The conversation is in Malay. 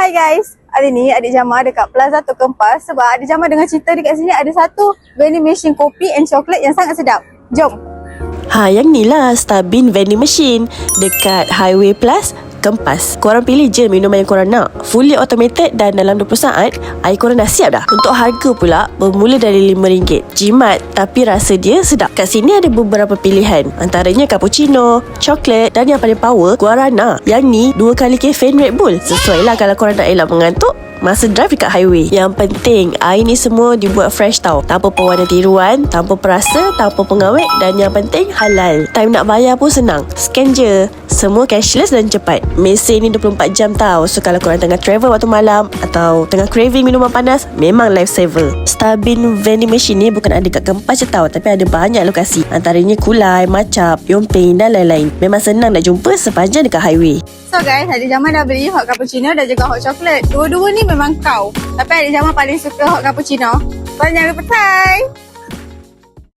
Hai guys, hari ni Adik Jamal dekat Plaza Tok Kempas sebab Adik Jamal dengar cerita dekat sini ada satu vending machine kopi and coklat yang sangat sedap. Jom. Yang ni lah Starbean vending machine dekat Highway Plus Kempas. Korang pilih je minuman yang korang nak. Fully automated dan dalam 20 saat air korang dah siap dah. Untuk harga pula bermula dari RM5. Jimat tapi rasa dia sedap. Kat sini ada beberapa pilihan, antaranya cappuccino, coklat dan yang paling power guarana. Yang ni 2 kali caffeine Red Bull. Sesuai lah kalau korang nak elak mengantuk masa drive dekat highway. Yang penting air ni semua dibuat fresh tau, tanpa pewarna tiruan, tanpa perasa, tanpa pengawet, dan yang penting halal. Time nak bayar pun senang, scan je. Semua cashless dan cepat. Mesin ni 24 jam tau. So kalau korang tengah travel waktu malam atau tengah craving minuman panas, memang lifesaver. Starbean vending machine ni bukan ada kat Kempas je tau, tapi ada banyak lokasi, antaranya Kulai, Macap, Yomping dan lain-lain. Memang senang nak jumpa sepanjang dekat highway. So guys, Adik Jamal dah beli hot cappuccino dan juga hot chocolate. Dua-dua ni memang kau, tapi Adik Jamal paling suka hot cappuccino. Korang jangan lupa try.